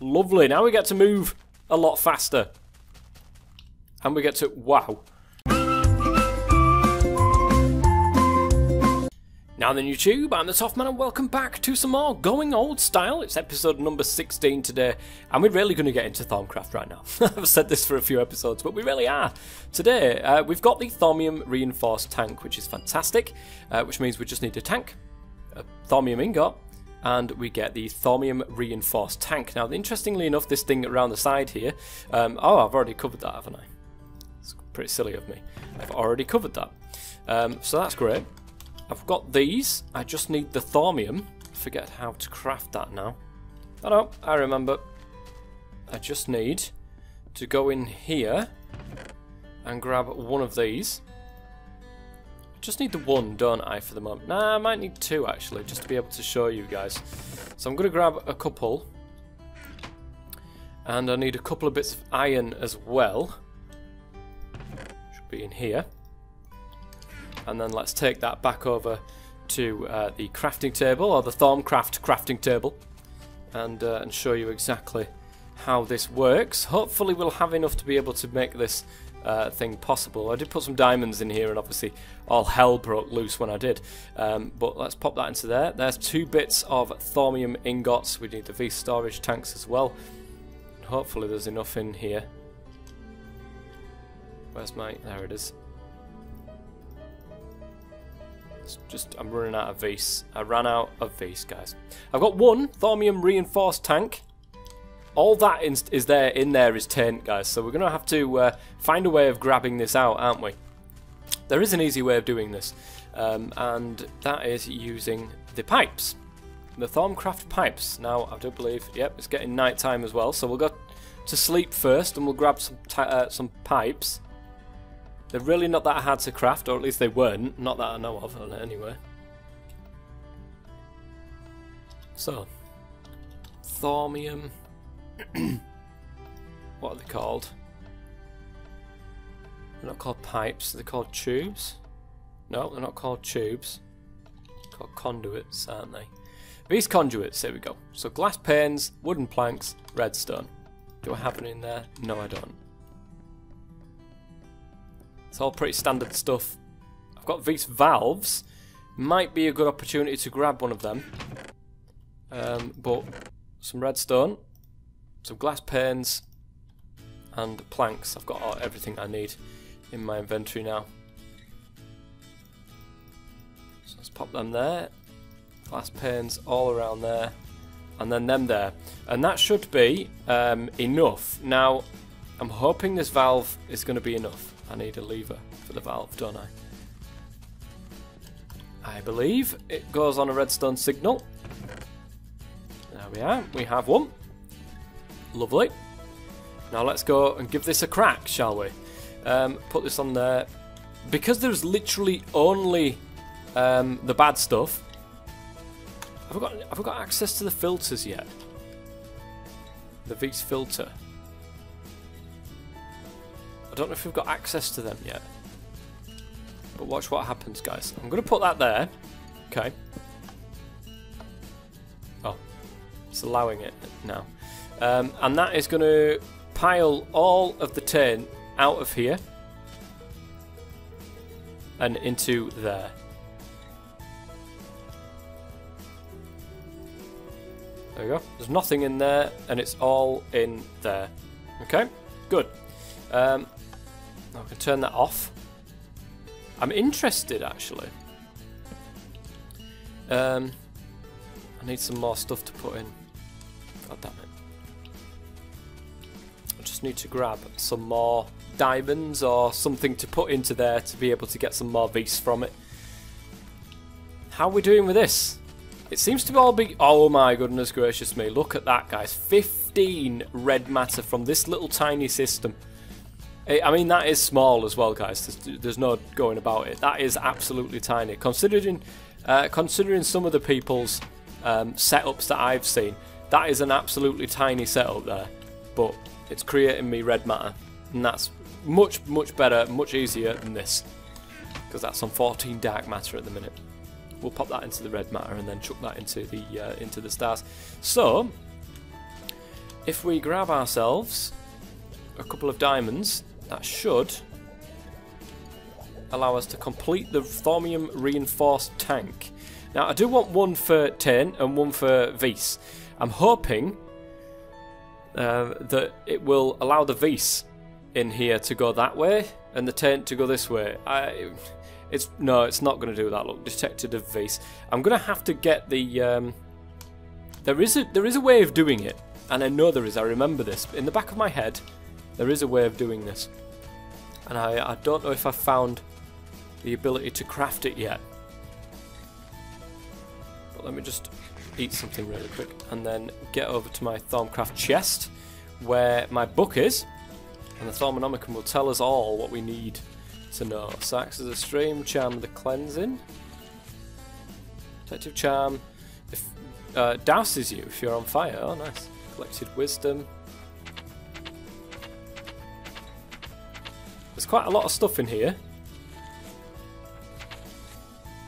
Lovely. Now we get to move a lot faster. And we get to... Wow. Now then, YouTube, I'm the Thuamic and welcome back to some more Going Old Style. It's episode number 16 today, and we're really going to get into Thaumcraft right now. I've said this for a few episodes, but we really are. Today, we've got the Thaumium Reinforced Tank, which is fantastic, which means we just need a tank, a Thaumium ingot, and we get the Thaumium Reinforced Tank. Now, interestingly enough, this thing around the side here, oh, I've already covered that, haven't I? It's pretty silly of me. I've already covered that. So that's great. I've got these. I just need the Thaumium. Forget how to craft that now. Oh no, I remember. I just need to go in here and grab one of these. I just need the one, don't I, for the moment? Nah, I might need two, actually, just to be able to show you guys. So I'm going to grab a couple. And I need a couple of bits of iron as well. Should be in here. And then let's take that back over to the crafting table, or the Thaumcraft crafting table, and show you exactly how this works. Hopefully we'll have enough to be able to make this thing possible. I did put some diamonds in here, and obviously all hell broke loose when I did. But let's pop that into there. There's 2 bits of Thaumium ingots. We need the V storage tanks as well. And hopefully there's enough in here. Where's my... There it is. I'm running out of V's. I ran out of V's, guys. I've got 1 Thaumium Reinforced Tank. All that is there in there is taint, guys. So we're going to have to find a way of grabbing this out, aren't we? There is an easy way of doing this. And that is using the pipes. The Thaumcraft pipes. Now, I do believe, yep, it's getting night time as well. So we'll go to sleep first and we'll grab some pipes. They're really not that hard to craft, or at least they weren't. Not that I know of, anyway. So, Thaumium. What are they called? They're not called pipes, they're called tubes. No, they're not called tubes. They're called conduits, aren't they? These conduits, there we go. So glass panes, wooden planks, redstone. Do I have it in there? No, I don't. It's all pretty standard stuff. I've got these valves. Might be a good opportunity to grab one of them. But some redstone, some glass panes, and planks. I've got everything I need in my inventory now. So let's pop them there. Glass panes all around there. And then them there. And that should be enough. Now, I'm hoping this valve is going to be enough. I need a lever for the valve, don't I? I believe it goes on a redstone signal. There we are. We have one. Lovely. Now let's go and give this a crack, shall we? Put this on there. Because there's literally only the bad stuff. Have I got access to the filters yet? The V's filter. I don't know if we've got access to them yet. But watch what happens, guys. I'm going to put that there. Okay. Oh. It's allowing it now. And that is going to pile all of the tin out of here. And into there. There we go. There's nothing in there. And it's all in there. Okay. Good. I can turn that off. I'm interested, actually. I need some more stuff to put in. God damn it. I just need to grab some more diamonds or something to put into there to be able to get some more V's from it. How are we doing with this? It seems to all be... Oh my goodness gracious me. Look at that, guys. 15 red matter from this little tiny system. I mean, that is small as well, guys. There's no going about it. That is absolutely tiny. Considering some of the people's setups that I've seen, that is an absolutely tiny setup there. But it's creating me red matter. And that's much, much better, much easier than this. Because that's on 14 dark matter at the minute. We'll pop that into the red matter and then chuck that into the stars. So, if we grab ourselves a couple of diamonds, that should allow us to complete the Thaumium reinforced tank. Now I do want one for Taint and one for Vise. I'm hoping that it will allow the Vise in here to go that way and the Taint to go this way. No, it's not going to do that. Look, detected of Vise. I'm going to have to get the... There is a way of doing it, and I know there is. I remember this. In the back of my head, there is a way of doing this. And I don't know if I've found the ability to craft it yet. But let me just eat something really quick and then get over to my Thaumcraft chest where my book is. And the Thaumonomicon will tell us all what we need to know. So acts as a stream, charm the cleansing. Protective charm. If douses you if you're on fire. Oh, nice. Collected wisdom. There's quite a lot of stuff in here.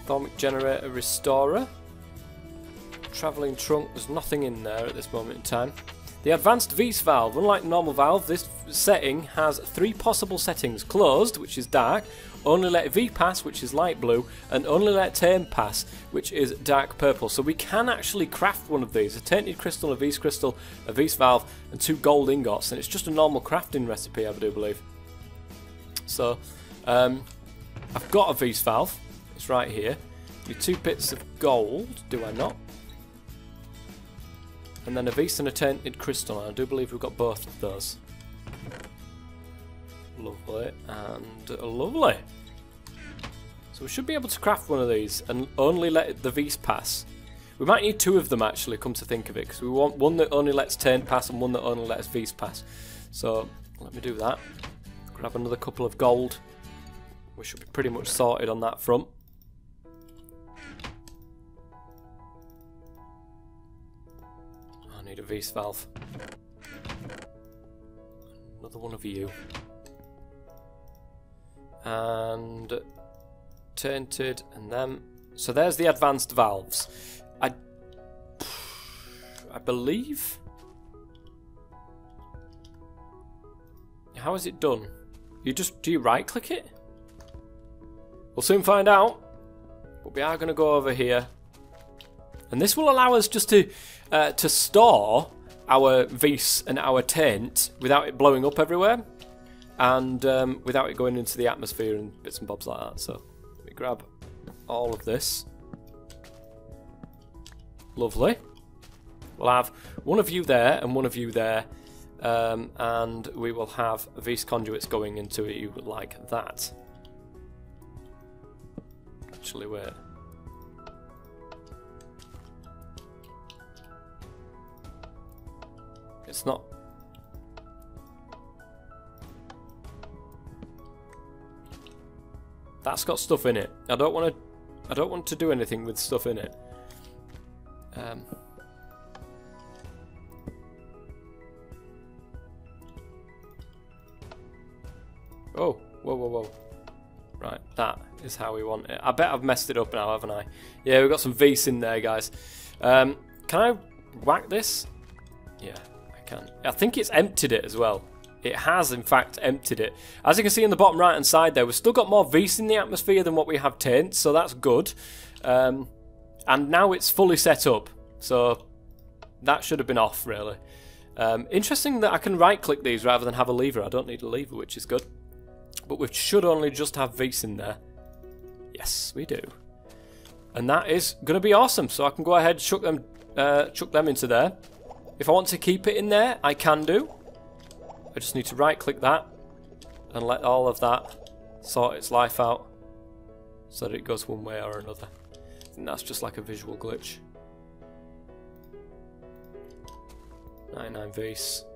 Thuamic generator restorer. Travelling trunk. There's nothing in there at this moment in time. The advanced Vise valve. Unlike normal valve, this setting has 3 possible settings. Closed, which is dark, only let V pass, which is light blue, and only let Taint pass, which is dark purple. So we can actually craft one of these. A tainted crystal, a Vise crystal, a Vise valve, and 2 gold ingots. And it's just a normal crafting recipe, I do believe. So, I've got a Vise valve. It's right here. Need 2 bits of gold, do I not? And then a Vise and a tainted crystal, and I do believe we've got both of those. Lovely, and lovely. So we should be able to craft one of these and only let the Vise pass. We might need 2 of them actually, come to think of it, because we want one that only lets Taint pass and one that only lets Vise pass. So let me do that. Grab another couple of gold. We should be pretty much sorted on that front. Need a Vise valve. Another one of you. And tainted and them. So there's the advanced valves. I believe. How is it done? Do you right click it? We'll soon find out. But we are going to go over here. And this will allow us just to store our Vise and our Taint without it blowing up everywhere, and without it going into the atmosphere and bits and bobs like that. So let me grab all of this. Lovely. We'll have one of you there and one of you there, and we will have Vise conduits going into you like that. Actually, wait. It's not. That's got stuff in it. I don't want to do anything with stuff in it. Oh, whoa. Right, that is how we want it. I bet I've messed it up now, haven't I? Yeah, we've got some Vise in there, guys. Can I whack this? Yeah. I think it's emptied it as well. It has, in fact, emptied it. As you can see in the bottom right-hand side there, we've still got more Vise in the atmosphere than what we have Taint, so that's good. And now it's fully set up, so that should have been off, really. Interesting that I can right-click these rather than have a lever. I don't need a lever, which is good. But we should only just have Vise in there. Yes, we do. And that is going to be awesome, so I can go ahead and chuck them into there. If I want to keep it in there, I can do. I just need to right-click that and let all of that sort its life out so that it goes one way or another. I think that's just like a visual glitch. 99 Vise,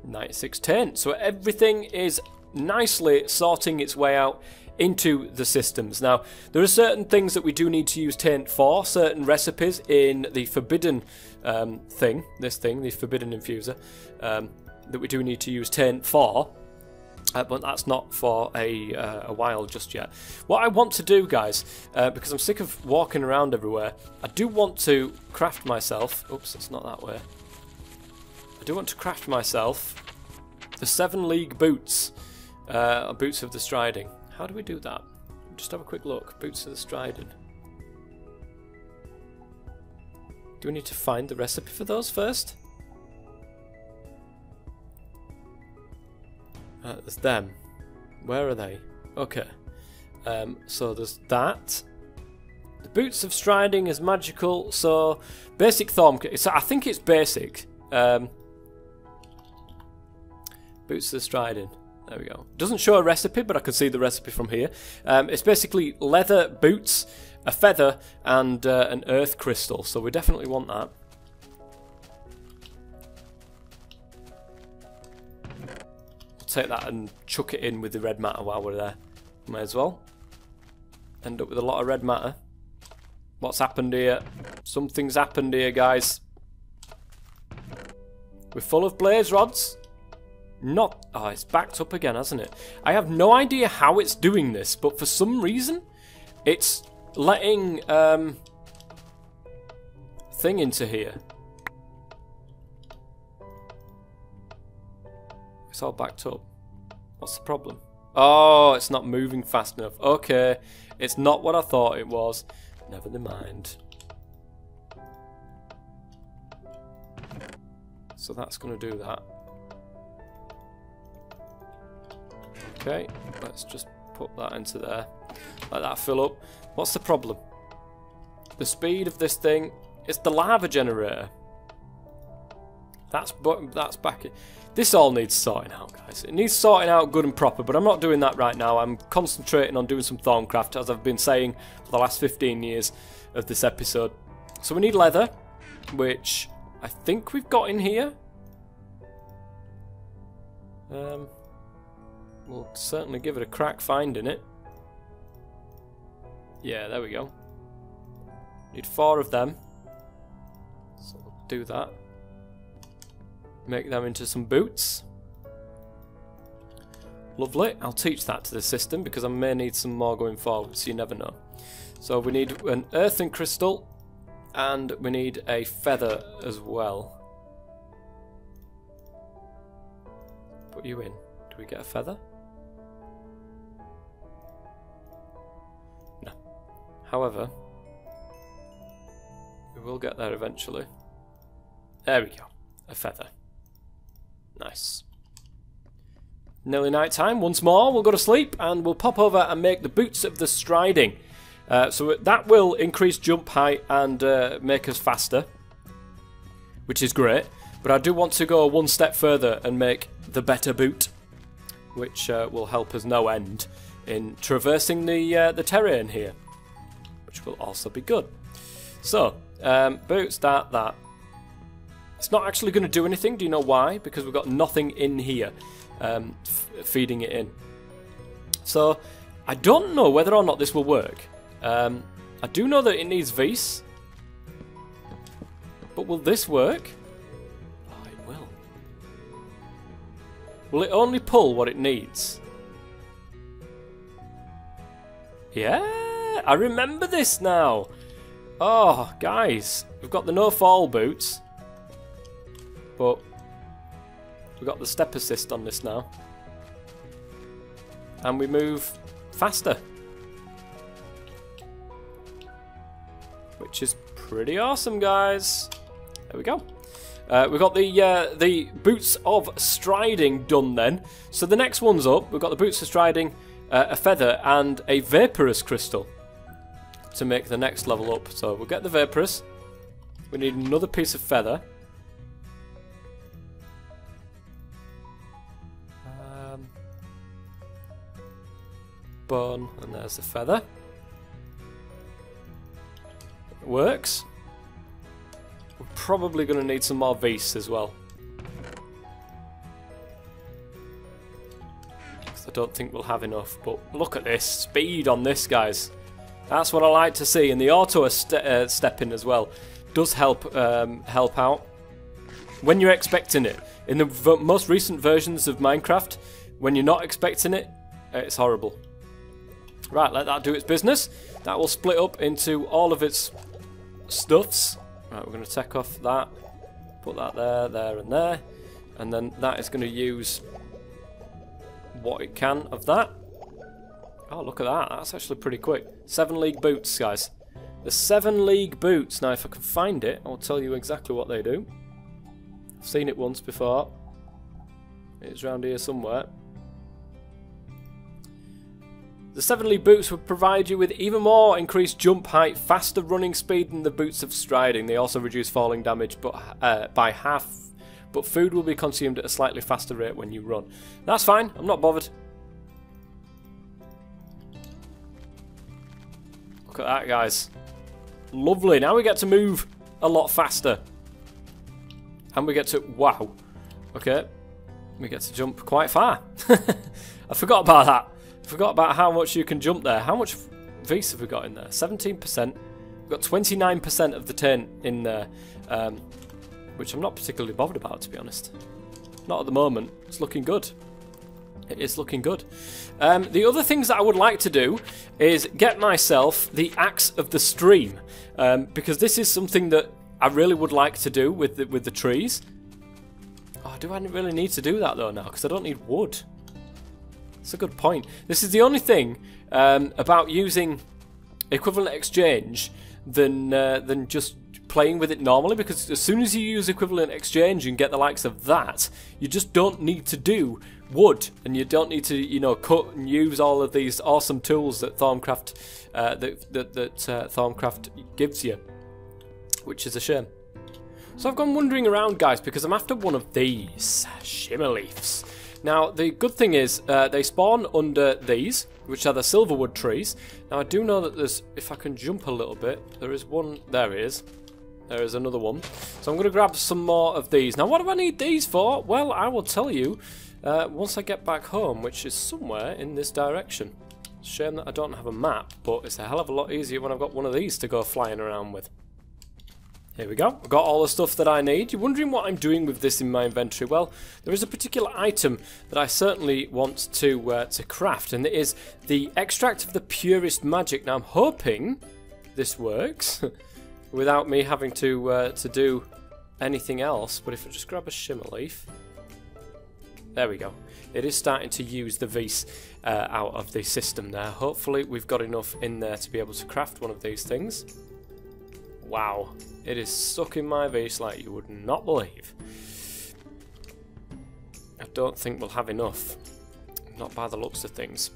96 Taint. So everything is nicely sorting its way out into the systems. Now, there are certain things that we do need to use Taint for, certain recipes in the forbidden the forbidden infuser, that we do need to use Taint for, but that's not for a while just yet. What I want to do, guys, because I'm sick of walking around everywhere, I do want to craft myself, oops, it's not that way, I do want to craft myself the 7 League boots. Boots of the Striding. How do we do that? Just have a quick look. Boots of the Striding. Do we need to find the recipe for those first? There's them. Where are they? Okay. So there's that. The Boots of Striding is magical. So basic Thuamic. I think it's basic. Boots of the Striding. There we go. Doesn't show a recipe, but I can see the recipe from here. It's basically leather boots, a feather, and an earth crystal. So we definitely want that. We'll take that and chuck it in with the red matter while we're there. May as well. End up with a lot of red matter. What's happened here? Something's happened here, guys. We're full of blaze rods. Not... Oh, it's backed up again, hasn't it? I have no idea how it's doing this, but for some reason, it's letting thing into here. It's all backed up. What's the problem? Oh, it's not moving fast enough. Okay, it's not what I thought it was. Never mind. So that's going to do that. Okay, let's just put that into there. Let that fill up. What's the problem? The speed of this thing is the lava generator. That's back. This all needs sorting out, guys. It needs sorting out good and proper, but I'm not doing that right now. I'm concentrating on doing some Thorncraft, as I've been saying for the last 15 years of this episode. So we need leather, which I think we've got in here. We'll certainly give it a crack finding it. Yeah, there we go. Need 4 of them. So we'll do that. Make them into some boots. Lovely. I'll teach that to the system because I may need some more going forward, so you never know. So we need an earthen crystal and we need a feather as well. Put you in. Do we get a feather? No. However, we will get there eventually. There we go. A feather. Nice. Nearly night time. Once more, we'll go to sleep and we'll pop over and make the Boots of the Striding. So that will increase jump height and make us faster, which is great. But I do want to go one step further and make the better boot, which will help us no end in traversing the terrain here, which will also be good. So, boots, that. It's not actually going to do anything. Do you know why? Because we've got nothing in here feeding it in. So, I don't know whether or not this will work. I do know that it needs Vis. But will this work? Oh, it will. Will it only pull what it needs? Yeah, I remember this now. Oh, guys. We've got the no-fall boots. But we've got the step assist on this now. And we move faster. Which is pretty awesome, guys. There we go. We've got the Boots of Striding done then. So the next one's up. We've got the Boots of Striding, a feather, and a Vaporous crystal to make the next level up. So we'll get the Vaporous. We need another piece of feather. Bone, and there's the feather. It works. We're probably going to need some more Vis as well. I don't think we'll have enough, but look at this speed on this, guys. That's what I like to see, and the auto stepping as well does help out when you're expecting it. In the most recent versions of Minecraft, when you're not expecting it, it's horrible. Right, let that do its business. That will split up into all of its stuffs. Right, we're going to take off that. Put that there, there and there. And then that is going to use what it can of that. Oh, look at that. That's actually pretty quick. 7 league boots, guys. The 7 league boots. Now, if I can find it, I'll tell you exactly what they do. I've seen it once before. It's around here somewhere. The 7 league boots will provide you with even more increased jump height, faster running speed than the boots of striding. They also reduce falling damage by half, but food will be consumed at a slightly faster rate when you run. That's fine, I'm not bothered. Look at that, guys. Lovely, now we get to move a lot faster. And we get to, wow. Okay, we get to jump quite far. I forgot about that. Forgot about how much you can jump there. How much Vs have we got in there? 17%. We've got 29% of the turn in there, which I'm not particularly bothered about, to be honest. Not at the moment. It's looking good. It is looking good. The other things that I would like to do is get myself the Axe of the Stream, because this is something that I really would like to do with the trees. Oh, do I really need to do that though now? Because I don't need wood. That's a good point. This is the only thing about using equivalent exchange than just playing with it normally, because as soon as you use equivalent exchange and get the likes of that, you just don't need to do wood, and you don't need to, you know, cut and use all of these awesome tools that Thuamicraft Thuamicraft gives you, which is a shame. So I've gone wandering around, guys, because I'm after one of these shimmer leaves. Now, the good thing is they spawn under these, which are the silverwood trees. Now, I do know that there's, if I can jump a little bit, there is one, there it is. There is another one. So I'm going to grab some more of these. Now, what do I need these for? Well, I will tell you once I get back home, which is somewhere in this direction. Shame that I don't have a map, but it's a hell of a lot easier when I've got one of these to go flying around with. Here we go. I've got all the stuff that I need. You're wondering what I'm doing with this in my inventory. Well, there is a particular item that I certainly want to craft, and it is the extract of the purest magic. Now, I'm hoping this works without me having to do anything else. But if I just grab a shimmer leaf, there we go. It is starting to use the Vs out of the system there. Hopefully, we've got enough in there to be able to craft one of these things. Wow, it is stuck in my vase like you would not believe. I don't think we'll have enough. Not by the looks of things.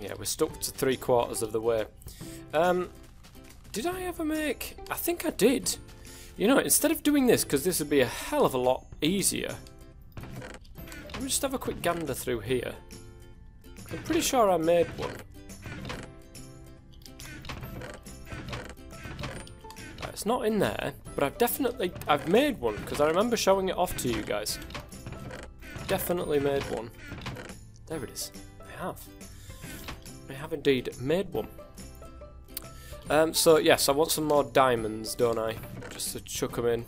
Yeah, we're stuck to 3/4 of the way. Did I ever make... I think I did. You know, instead of doing this, because this would be a hell of a lot easier, let me just have a quick gander through here. I'm pretty sure I made one. It's not in there, but I've made one, because I remember showing it off to you guys. Definitely made one. There it is. I have indeed made one. So yes, I want some more diamonds, don't I? Just to chuck them in.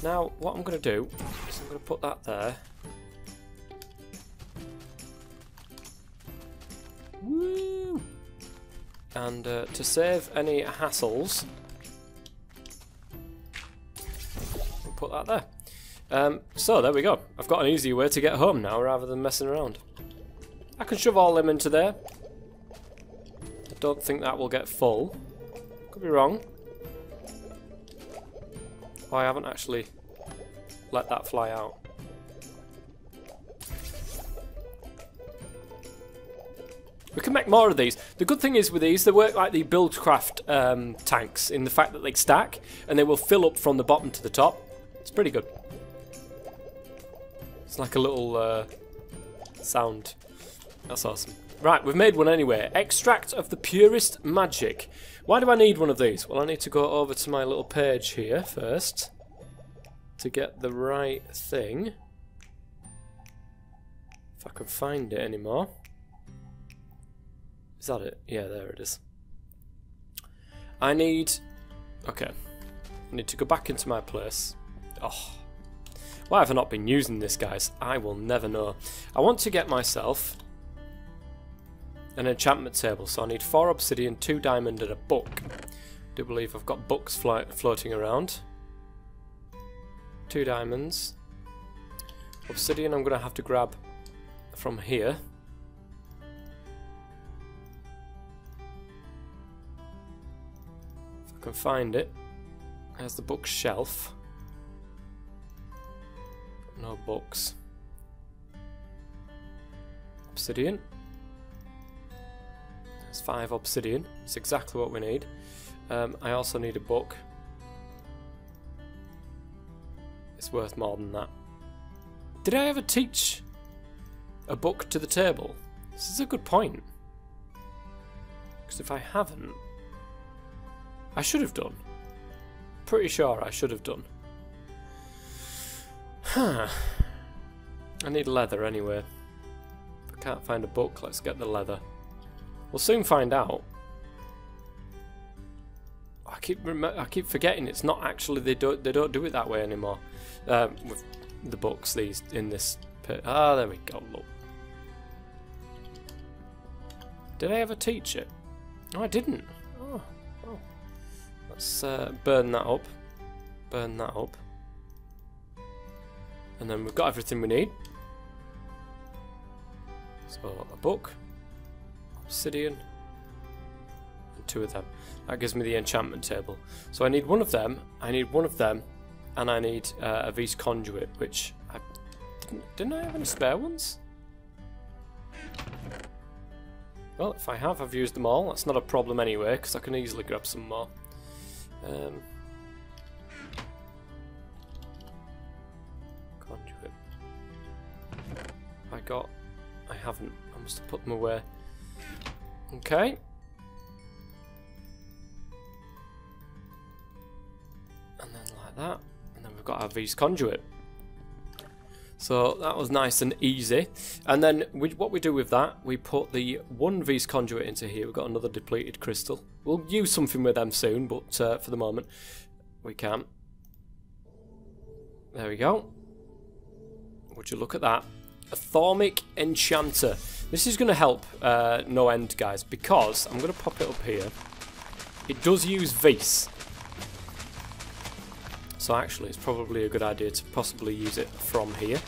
Now, what I'm going to do is I'm going to put that there. Woo! And to save any hassles, we'll put that there. So there we go. I've got an easier way to get home now rather than messing around. I can shove all them into there. I don't think that will get full. Could be wrong. Oh, I haven't actually let that fly out. We can make more of these. The good thing is with these, they work like the Buildcraft tanks in the fact that they stack and they will fill up from the bottom to the top. It's pretty good. It's like a little sound. That's awesome. Right, we've made one anyway. Extract of the purest magic. Why do I need one of these? Well, I need to go over to my little page here first to get the right thing. If I can find it anymore. Is that it? Yeah, there it is. I need... Okay. I need to go back into my place. Oh. Why have I not been using this, guys? I will never know. I want to get myself an enchantment table. So I need 4 obsidian, 2 diamond and a book. I do believe I've got books floating around. 2 diamonds. Obsidian I'm going to have to grab from here. If I can find it. There's the bookshelf. No books. Obsidian. There's 5 obsidian. It's exactly what we need. I also need a book. It's worth more than that. Did I ever teach a book to the table? This is a good point. Because if I haven't, I should have done. Pretty sure I should have done. Huh. I need leather anyway. If I can't find a book, let's get the leather. We'll soon find out. I keep forgetting it's not actually they don't do it that way anymore. With the books these in this pit. Ah, there we go. Look. Did I ever teach it? No, I didn't. Oh. Let's burn that up. Burn that up. And then we've got everything we need. So a book, obsidian, and 2 of them. That gives me the enchantment table. So I need 1 of them, I need 1 of them, and I need a V's conduit, which I didn't I have any spare ones? Well, if I have, I've used them all. That's not a problem anyway, because I can easily grab some more. Conduit. I haven't. I must have put them away. Okay. And then like that. And then we've got our V's conduit. So that was nice and easy. And then what we do with that, we put the 1 V's conduit into here. We've got another depleted crystal. We'll use something with them soon, but for the moment, we can't. There we go. Would you look at that? A Thuamic enchanter. This is going to help no end, guys, because I'm going to pop it up here. It does use V's. So actually, it's probably a good idea to possibly use it from here.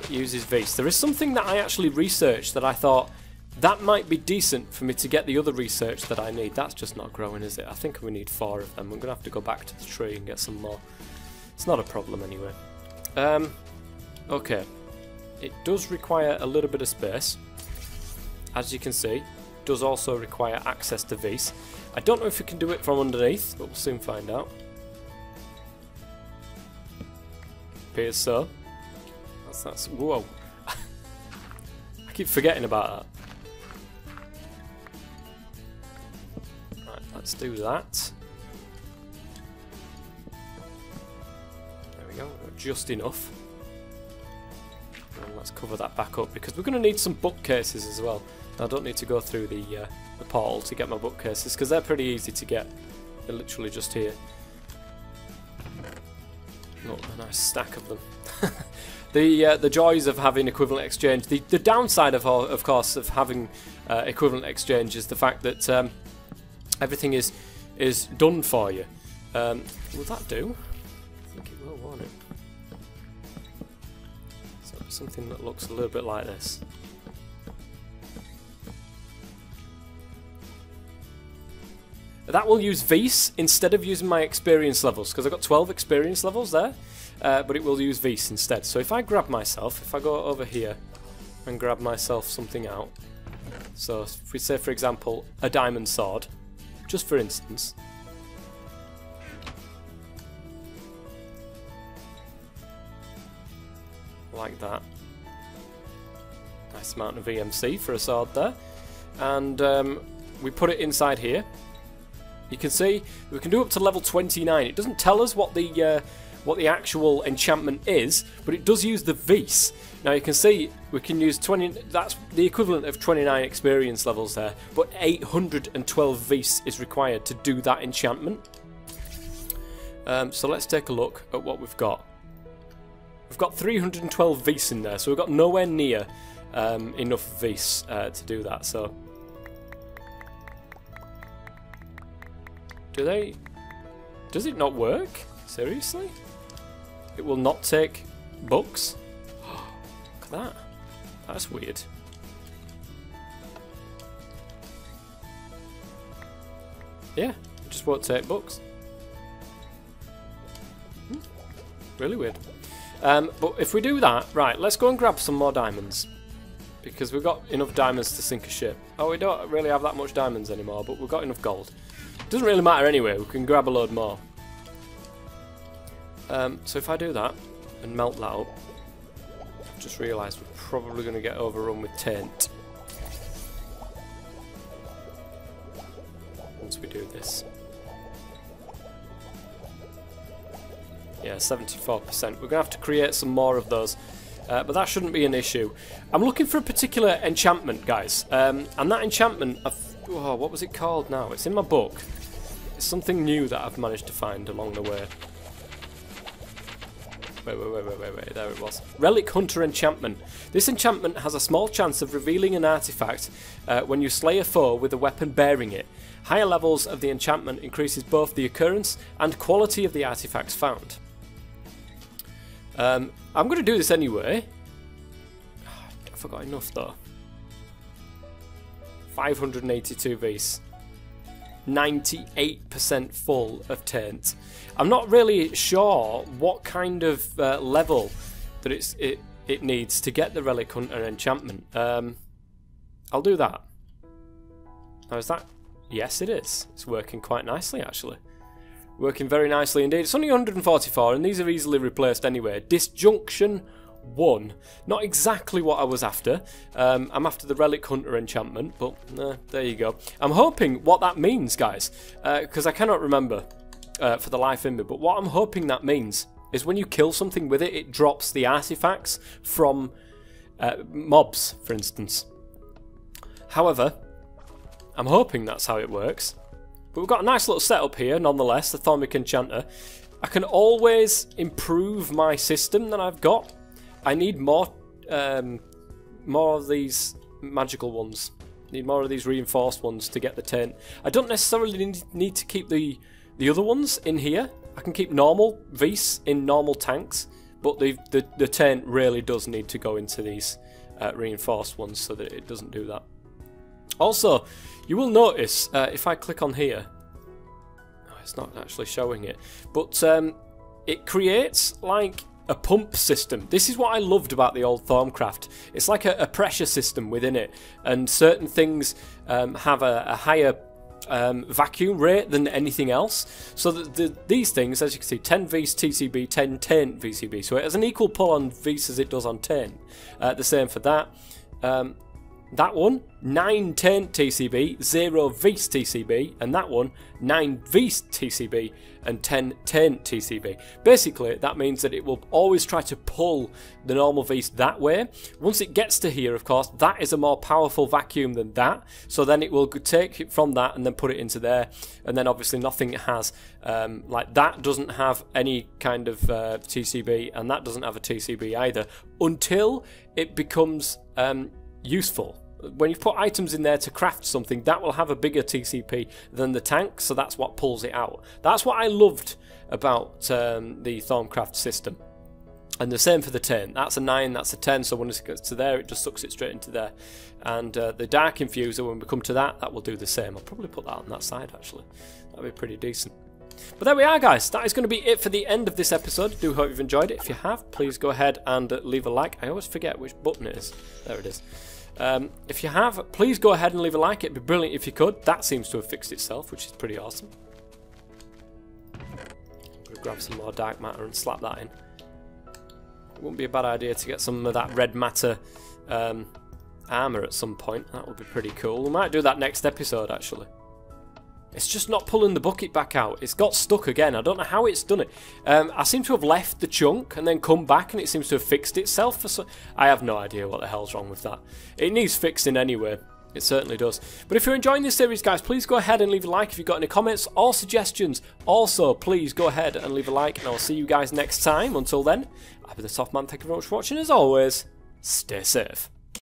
It uses V's. There is something that I actually researched that I thought that might be decent for me to get the other research that I need. That's just not growing, is it? I think we need 4 of them. I'm going to have to go back to the tree and get some more. It's not a problem anyway. Okay. It does require a little bit of space. As you can see, it does also require access to V's. I don't know if we can do it from underneath, but we'll soon find out. Appears so. That's whoa. I keep forgetting about that. Right, let's do that. There we go, just enough. And let's cover that back up because we're going to need some bookcases as well. I don't need to go through the portal to get my bookcases because they're pretty easy to get. They're literally just here. Look, a nice stack of them. The joys of having equivalent exchange. The downside of course of having equivalent exchange is the fact that everything is done for you. Will that do? I think it will, won't it? So something that looks a little bit like this. That will use V's instead of using my experience levels, because I've got 12 experience levels there, but it will use V's instead. So if I grab myself, if I go over here and grab myself something out, so if we say for example a diamond sword, just for instance, like that, nice amount of EMC for a sword there, and we put it inside here. You can see we can do up to level 29. It doesn't tell us what the actual enchantment is, but it does use the V's. Now you can see we can use 20. That's the equivalent of 29 experience levels there, but 812 V's is required to do that enchantment. So let's take a look at what we've got. We've got 312 V's in there, so we've got nowhere near enough V's to do that. So. Do they? Does it not work? Seriously? It will not take books? Look at that. That's weird. Yeah, it just won't take books. Really weird. But if we do that, right, let's go and grab some more diamonds. Because we've got enough diamonds to sink a ship. Oh, we don't really have that much diamonds anymore, but we've got enough gold. Doesn't really matter anyway, we can grab a load more. So if I do that, and melt that up, I've just realised we're probably going to get overrun with taint. Once we do this. Yeah, 74%. We're going to have to create some more of those. But that shouldn't be an issue. I'm looking for a particular enchantment, guys. And that enchantment, oh, what was it called now? It's in my book. It's something new that I've managed to find along the way. Wait, there it was. Relic Hunter Enchantment. This enchantment has a small chance of revealing an artifact when you slay a foe with a weapon bearing it. Higher levels of the enchantment increases both the occurrence and quality of the artifacts found. I'm going to do this anyway. I forgot enough though. 582 Vs. 98% full of taint. I'm not really sure what kind of level that it needs to get the Relic Hunter enchantment. I'll do that. Now is that? Yes, it is. It's working quite nicely actually. Working very nicely indeed. It's only 144 and these are easily replaced anyway. Disjunction 1. Not exactly what I was after. I'm after the Relic Hunter enchantment, but there you go. I'm hoping what that means, guys, because I cannot remember for the life in me, but what I'm hoping that means is when you kill something with it, it drops the artifacts from mobs, for instance. However, I'm hoping that's how it works. But we've got a nice little setup here, nonetheless, the Thuamic Enchanter. I can always improve my system that I've got. I need more of these magical ones. Need more of these reinforced ones to get the taint. I don't necessarily need to keep the other ones in here. I can keep normal Vs in normal tanks, but the taint really does need to go into these reinforced ones so that it doesn't do that. Also, you will notice if I click on here, it's not actually showing it, but it creates like a pump system. This is what I loved about the old Thaumcraft. It's like a pressure system within it, and certain things have a higher vacuum rate than anything else. So that these things, as you can see, 10 Vs TCB, 10 taint VCB. So it has an equal pull on Vs as it does on taint. The same for that. That one, 9 taint TCB, 0 Vs TCB, and that one, 9 Vs TCB and 10 taint TCB. Basically, that means that it will always try to pull the normal Vs that way. Once it gets to here, of course, that is a more powerful vacuum than that, so then it will take it from that and then put it into there, and then obviously nothing has, like that doesn't have any kind of TCB, and that doesn't have a TCB either, until it becomes useful. When you put items in there to craft something, that will have a bigger TCP than the tank, so that's what pulls it out. That's what I loved about the Thaumcraft system. And the same for the taint. That's a 9, that's a 10, so when it gets to there, it just sucks it straight into there. And the Dark Infuser, when we come to that, that will do the same. I'll probably put that on that side, actually. That'll be pretty decent. But there we are, guys. That is going to be it for the end of this episode. I do hope you've enjoyed it. If you have, please go ahead and leave a like. I always forget which button it is. There it is. If you have, please go ahead and leave a like. It'd be brilliant if you could. That seems to have fixed itself, which is pretty awesome. We'll grab some more dark matter and slap that in. It wouldn't be a bad idea to get some of that red matter armour at some point. That would be pretty cool. We might do that next episode, actually. It's just not pulling the bucket back out. It's got stuck again. I don't know how it's done it. I seem to have left the chunk and then come back and it seems to have fixed itself. I have no idea what the hell's wrong with that. It needs fixing anyway. It certainly does. But if you're enjoying this series, guys, please go ahead and leave a like if you've got any comments or suggestions. Also, please go ahead and leave a like and I'll see you guys next time. Until then, I've been the Soft Man. Thank you very much for watching. As always, stay safe.